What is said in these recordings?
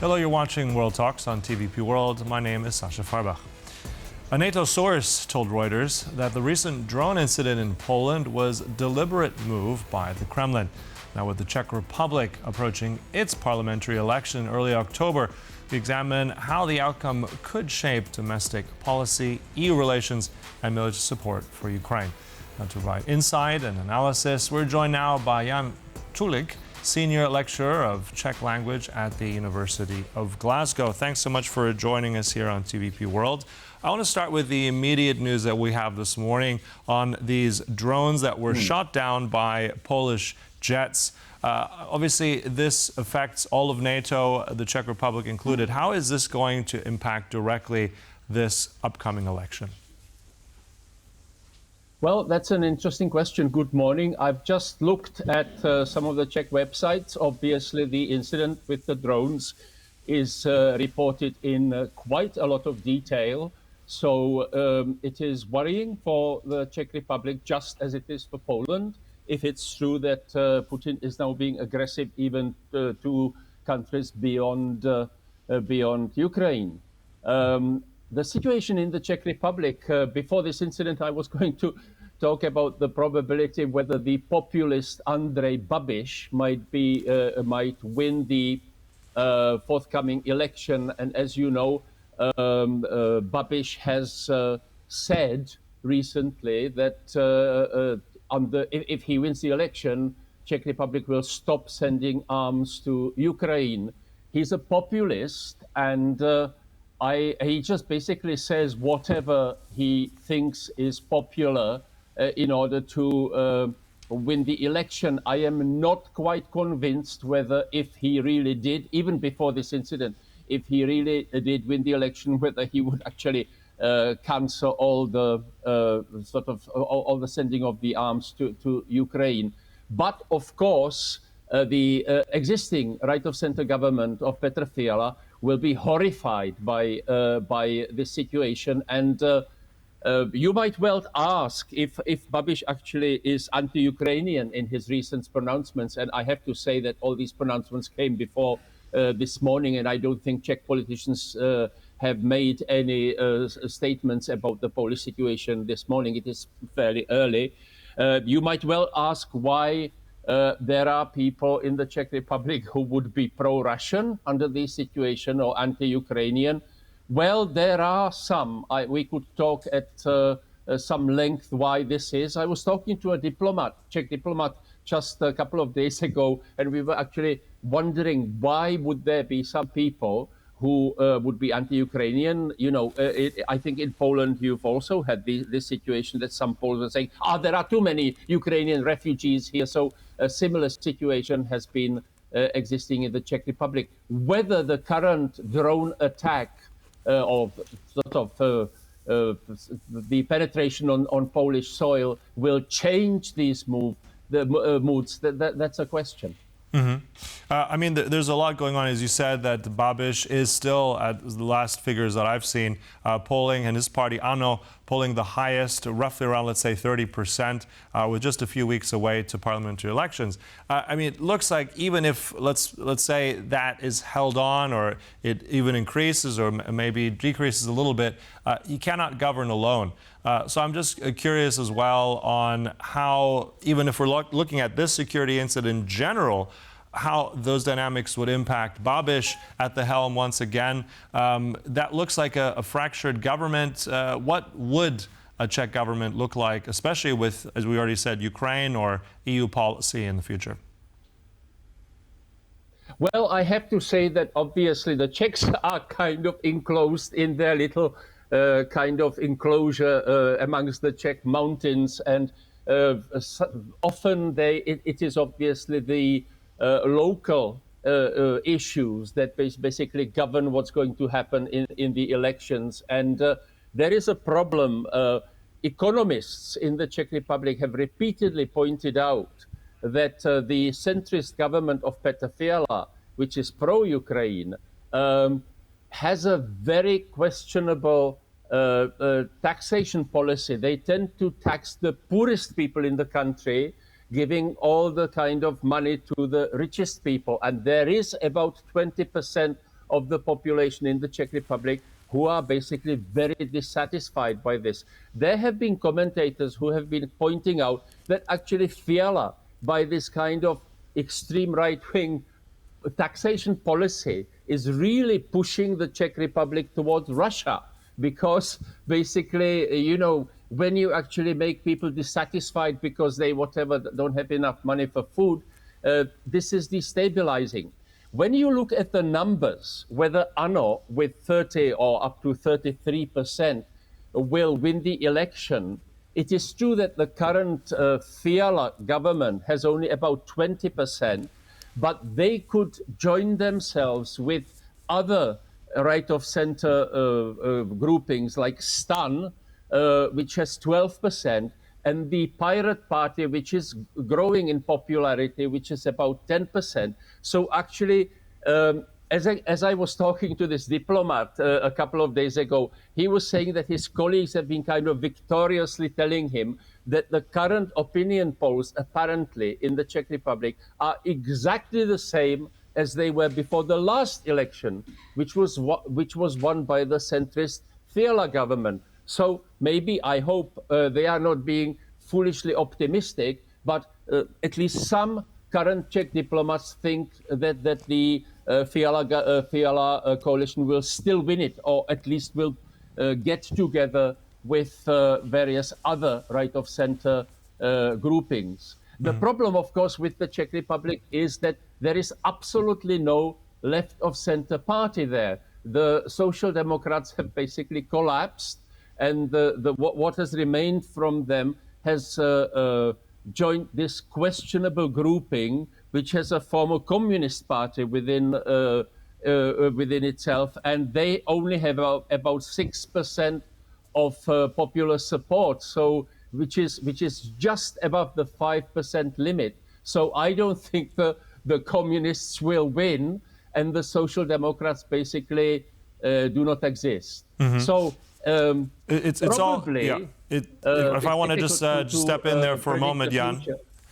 Hello, you're watching World Talks on TVP World. My name is Sasha Farbach. A NATO source told Reuters that the recent drone incident in Poland was a deliberate move by the Kremlin. Now, with the Czech Republic approaching its parliamentary election in early October, we examine how the outcome could shape domestic policy, EU relations, and military support for Ukraine. Now, to provide insight and analysis, we're joined now by Čulík, Senior Lecturer of Czech Language at the University of Glasgow. Thanks so much for joining us here on TVP World. I want to start with the immediate news that we have this morning on these drones that were shot down by Polish jets. Obviously, this affects all of NATO, the Czech Republic included. How is this going to impact directly this upcoming election? Well, that's an interesting question. Good morning. I've just looked at some of the Czech websites. Obviously, the incident with the drones is reported in quite a lot of detail. So it is worrying for the Czech Republic, just as it is for Poland, if it's true that Putin is now being aggressive even to countries beyond Ukraine. The situation in the Czech Republic, before this incident, I was going to talk about the probability whether the populist Andrej Babiš might win the forthcoming election. And as you know, Babiš has said recently that if he wins the election, Czech Republic will stop sending arms to Ukraine. He's a populist, and he just basically says whatever he thinks is popular in order to win the election. I am not quite convinced whether if he really did, even before this incident, if he really did win the election, whether he would actually cancel all the all the sending of the arms to Ukraine. But of course, the existing right-of-center government of Petr Fiala will be horrified by this situation, and you might well ask if Babiš actually is anti-Ukrainian in his recent pronouncements, and I have to say that all these pronouncements came before this morning, and I don't think Czech politicians have made any statements about the Polish situation this morning. It is fairly early. You might well ask why there are people in the Czech Republic who would be pro-Russian under this situation or anti-Ukrainian. Well, there are some. We could talk at some length why this is. I was talking to a Czech diplomat, just a couple of days ago, and we were actually wondering why would there be some people who would be anti-Ukrainian. You know, I think in Poland you've also had this situation that some Poles were saying, there are too many Ukrainian refugees here. So a similar situation has been existing in the Czech Republic. Whether the current drone attack of the penetration on Polish soil will change these moods, that's a question. Mm-hmm. I mean, there's a lot going on, as you said, that Babiš is still, at the last figures that I've seen, polling, and his party, ANO, polling the highest, roughly around, let's say, 30%, with just a few weeks away to parliamentary elections. I mean, it looks like even if, let's say, that is held on, or it even increases, or maybe decreases a little bit, you cannot govern alone. So I'm just curious as well on how, even if we're looking at this security incident in general, how those dynamics would impact Babiš at the helm once again. That looks like a fractured government. What would a Czech government look like, especially with, as we already said, Ukraine or EU policy in the future? Well, I have to say that obviously the Czechs are kind of enclosed in their little kind of enclosure amongst the Czech mountains, and often it is obviously the local issues that basically govern what's going to happen in the elections. And there is a problem. Economists in the Czech Republic have repeatedly pointed out that the centrist government of Petr Fiala, which is pro-Ukraine, has a very questionable taxation policy. They tend to tax the poorest people in the country, giving all the kind of money to the richest people. And there is about 20% of the population in the Czech Republic who are basically very dissatisfied by this. There have been commentators who have been pointing out that actually Fiala, by this kind of extreme right-wing taxation policy, is really pushing the Czech Republic towards Russia, because basically, you know, when you actually make people dissatisfied because they don't have enough money for food, this is destabilizing. When you look at the numbers, whether ANO with 30 or up to 33% will win the election, it is true that the current Fiala government has only about 20%, but they could join themselves with other right-of-center groupings like STAN, which has 12%, and the Pirate Party, which is growing in popularity, which is about 10%. So actually, as I was talking to this diplomat a couple of days ago, he was saying that his colleagues have been kind of victoriously telling him that the current opinion polls, apparently, in the Czech Republic are exactly the same as they were before the last election, which was won by the centrist Fiala government. So maybe, I hope, they are not being foolishly optimistic, but at least some current Czech diplomats think that the Fiala coalition will still win it, or at least will get together with various other right-of-center groupings. The problem, of course, with the Czech Republic is that there is absolutely no left-of-center party there. The Social Democrats have basically collapsed, and what has remained from them has joined this questionable grouping, which has a former communist party within itself, and they only have about 6% of popular support, so which is just above the 5% limit. So I don't think the communists will win, and the Social Democrats basically do not exist. Mm-hmm. So it's probably all, yeah. If I want to just step in there for a moment, Jan.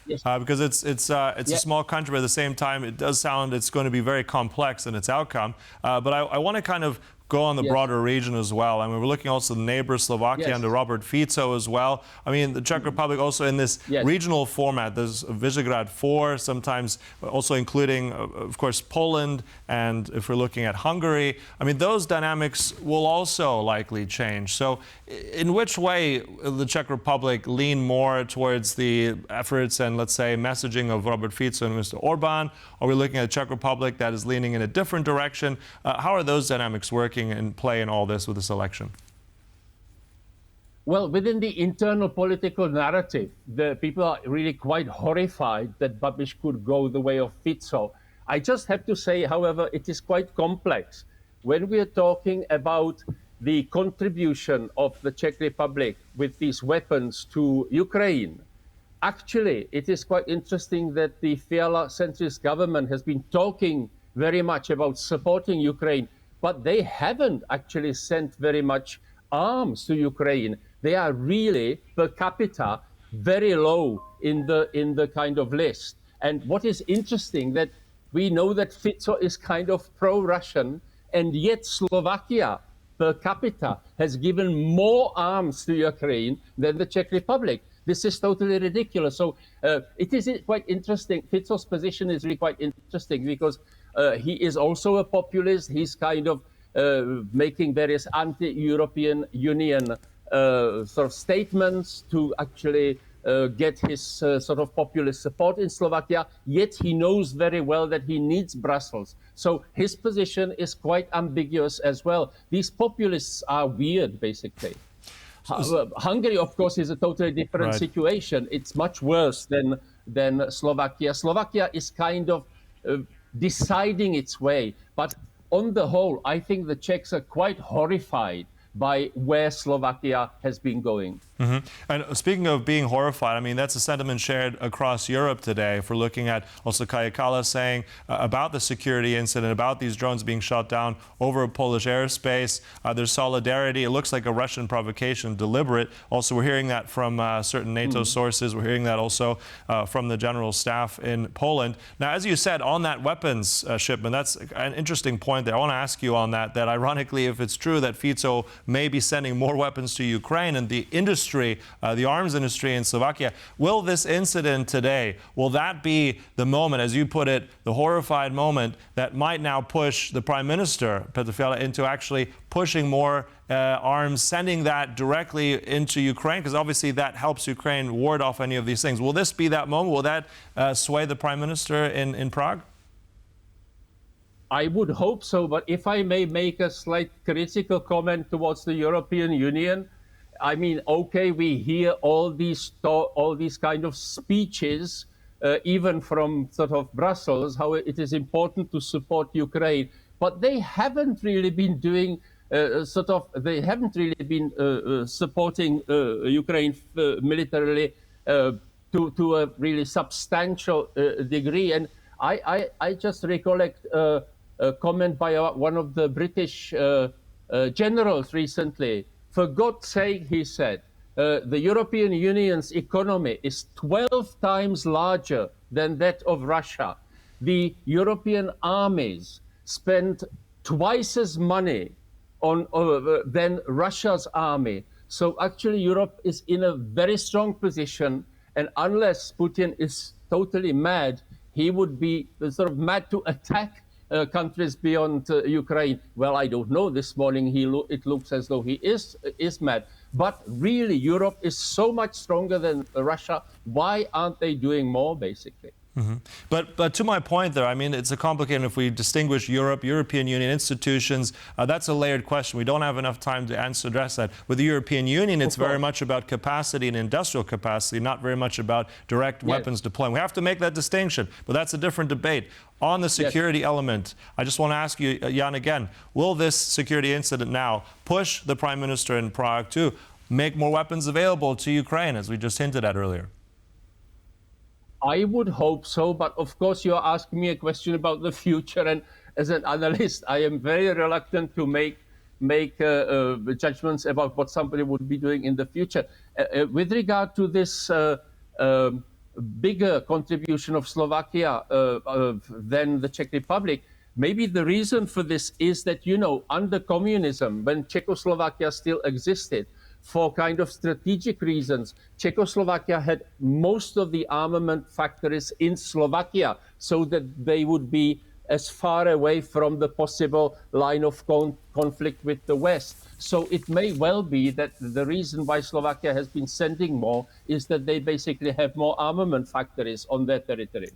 Yes. Because it's a small country, but at the same time, it does sound it's going to be very complex in its outcome. But I want to kind of go on the broader region as well. I mean, we're looking also at the neighbor Slovakia under Robert Fico as well. I mean, the Czech Republic also in this regional format, there's Visegrad 4, sometimes also including, of course, Poland, and if we're looking at Hungary, I mean, those dynamics will also likely change. So in which way will the Czech Republic lean more towards the efforts and, let's say, messaging of Robert Fico and Mr. Orbán? Are we looking at a Czech Republic that is leaning in a different direction? How are those dynamics working and play in all this with this election? Well, within the internal political narrative, the people are really quite horrified that Babiš could go the way of Fico. I just have to say, however, it is quite complex. When we are talking about the contribution of the Czech Republic with these weapons to Ukraine, actually, it is quite interesting that the Fiala centrist government has been talking very much about supporting Ukraine, but they haven't actually sent very much arms to Ukraine. They are really, per capita, very low in the kind of list. And what is interesting, that we know that Fico is kind of pro-Russian, and yet Slovakia, per capita, has given more arms to Ukraine than the Czech Republic. This is totally ridiculous. So it is quite interesting. Fico's position is really quite interesting, because he is also a populist. He's kind of making various anti-European Union sort of statements to actually get his sort of populist support in Slovakia, yet he knows very well that he needs Brussels. So his position is quite ambiguous as well. These populists are weird, basically. Hungary, of course, is a totally different situation. It's much worse than Slovakia. Slovakia is kind of deciding its way. But on the whole, I think the Czechs are quite horrified by where Slovakia has been going. And speaking of being horrified, I mean, that's a sentiment shared across Europe today. If we're looking at also Kaja Kallas saying about the security incident, about these drones being shot down over Polish airspace. There's solidarity. It looks like a Russian provocation, deliberate. Also, we're hearing that from certain NATO sources. We're hearing that also from the general staff in Poland. Now, as you said, on that weapons shipment, that's an interesting point there. I want to ask you on that ironically, if it's true that Fico may be sending more weapons to Ukraine and the industry, the arms industry in Slovakia, will this incident today, will that be the moment, as you put it, the horrified moment that might now push the Prime Minister, Petr Fiala, into actually pushing more arms, sending that directly into Ukraine? Because obviously that helps Ukraine ward off any of these things. Will this be that moment? Will that sway the Prime Minister in Prague? I would hope so, but if I may make a slight critical comment towards the European Union, I mean, okay, we hear all these kind of speeches, even from sort of Brussels, how it is important to support Ukraine, but they haven't really been doing supporting Ukraine militarily to a really substantial degree. And I just recollect a comment by one of the British generals recently. For God's sake, he said, the European Union's economy is 12 times larger than that of Russia. The European armies spend twice as money than Russia's army. So actually Europe is in a very strong position, and unless Putin is totally mad, he would be sort of mad to attack countries beyond Ukraine. Well, I don't know. This morning it looks as though he is mad. But really, Europe is so much stronger than Russia. Why aren't they doing more, basically? But to my point there, I mean, it's a complicated, if we distinguish Europe, European Union institutions, that's a layered question. We don't have enough time to address that. With the European Union, it's very much about capacity and industrial capacity, not very much about direct weapons deployment. We have to make that distinction, but that's a different debate. On the security element, I just want to ask you, Jan, again, will this security incident now push the Prime Minister in Prague to make more weapons available to Ukraine, as we just hinted at earlier? I would hope so, but of course you're asking me a question about the future, and as an analyst, I am very reluctant to make judgments about what somebody would be doing in the future. With regard to this bigger contribution of Slovakia than the Czech Republic, maybe the reason for this is that, you know, under communism, when Czechoslovakia still existed, for kind of strategic reasons, Czechoslovakia had most of the armament factories in Slovakia so that they would be as far away from the possible line of conflict with the West. So it may well be that the reason why Slovakia has been sending more is that they basically have more armament factories on their territory.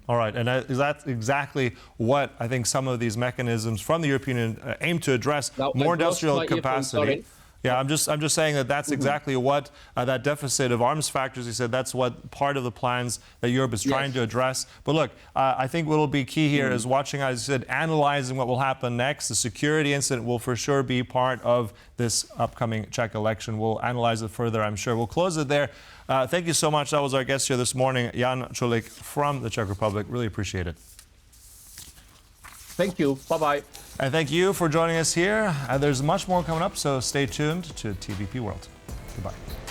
All right, and that's exactly what I think some of these mechanisms from the European Union aim to address, now, more industrial capacity. Yeah, I'm just saying that that's exactly what that deficit of arms factors, he said, that's what part of the plans that Europe is trying to address. But look, I think what will be key here is watching, as you said, analyzing what will happen next. The security incident will for sure be part of this upcoming Czech election. We'll analyze it further, I'm sure. We'll close it there. Thank you so much. That was our guest here this morning, Jan Čulík from the Czech Republic. Really appreciate it. Thank you. Bye-bye. And thank you for joining us here. There's much more coming up, so stay tuned to TVP World. Goodbye.